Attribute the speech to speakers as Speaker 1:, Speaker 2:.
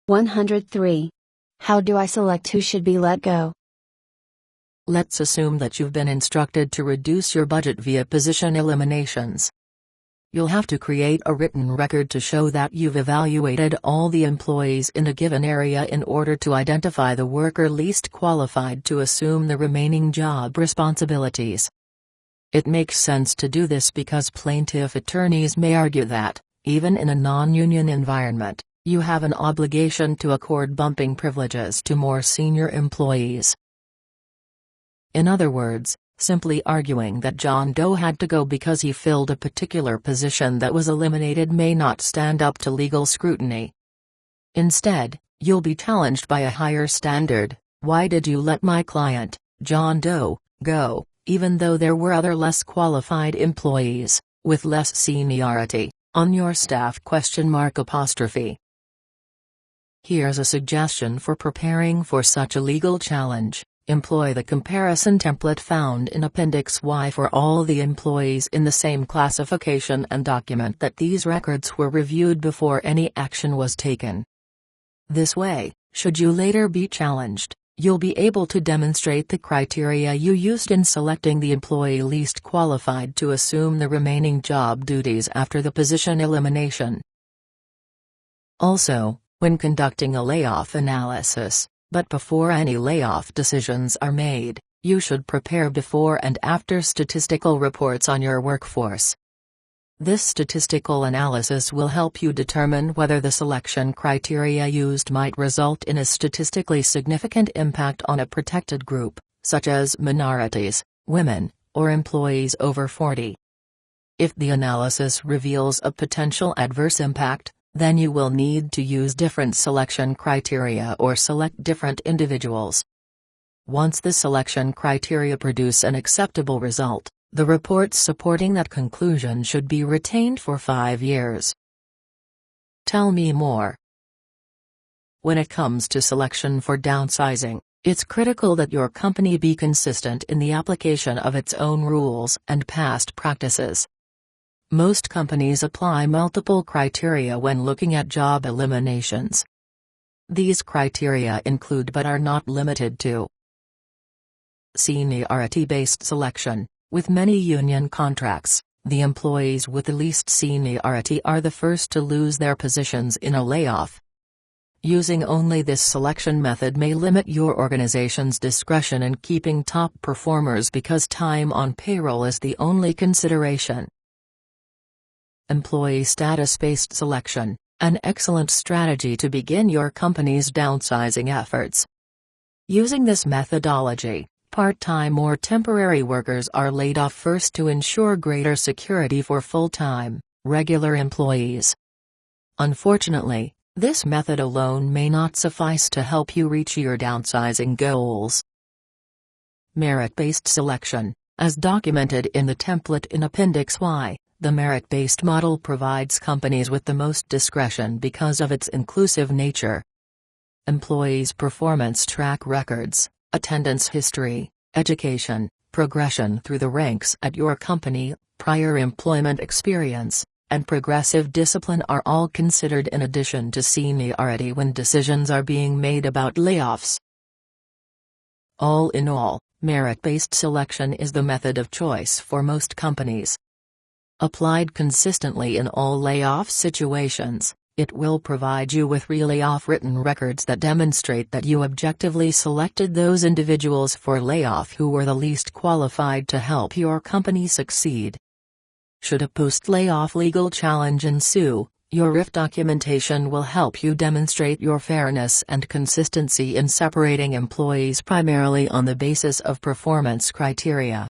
Speaker 1: 103. How do I select who should be let go?
Speaker 2: Let's assume that you've been instructed to reduce your budget via position eliminations. You'll have to create a written record to show that you've evaluated all the employees in a given area in order to identify the worker least qualified to assume the remaining job responsibilities. It makes sense to do this because plaintiff attorneys may argue that, even in a non-union environment, you have an obligation to accord bumping privileges to more senior employees. In other words, simply arguing that John Doe had to go because he filled a particular position that was eliminated may not stand up to legal scrutiny. Instead, you'll be challenged by a higher standard. Why did you let my client, John Doe, go, even though there were other less qualified employees, with less seniority, on your staff? Here's a suggestion for preparing for such a legal challenge. Employ the comparison template found in Appendix Y for all the employees in the same classification and document that these records were reviewed before any action was taken. This way, should you later be challenged, you'll be able to demonstrate the criteria you used in selecting the employee least qualified to assume the remaining job duties after the position elimination. Also, when conducting a layoff analysis, but before any layoff decisions are made, you should prepare before and after statistical reports on your workforce. This statistical analysis will help you determine whether the selection criteria used might result in a statistically significant impact on a protected group, such as minorities, women, or employees over 40. If the analysis reveals a potential adverse impact, then you will need to use different selection criteria or select different individuals. Once the selection criteria produce an acceptable result, the reports supporting that conclusion should be retained for 5 years. Tell me more. When it comes to selection for downsizing, it's critical that your company be consistent in the application of its own rules and past practices. Most companies apply multiple criteria when looking at job eliminations. These criteria include but are not limited to seniority-based selection. With many union contracts, the employees with the least seniority are the first to lose their positions in a layoff. Using only this selection method may limit your organization's discretion in keeping top performers because time on payroll is the only consideration. Employee status-based selection, an excellent strategy to begin your company's downsizing efforts. Using this methodology, part-time or temporary workers are laid off first to ensure greater security for full-time, regular employees. Unfortunately, this method alone may not suffice to help you reach your downsizing goals. Merit-based selection, as documented in the template in Appendix Y. The merit-based model provides companies with the most discretion because of its inclusive nature. Employees' performance track records, attendance history, education, progression through the ranks at your company, prior employment experience, and progressive discipline are all considered in addition to seniority when decisions are being made about layoffs. All in all, merit-based selection is the method of choice for most companies. Applied consistently in all layoff situations, it will provide you with re-layoff written records that demonstrate that you objectively selected those individuals for layoff who were the least qualified to help your company succeed. Should a post-layoff legal challenge ensue, your RIF documentation will help you demonstrate your fairness and consistency in separating employees primarily on the basis of performance criteria.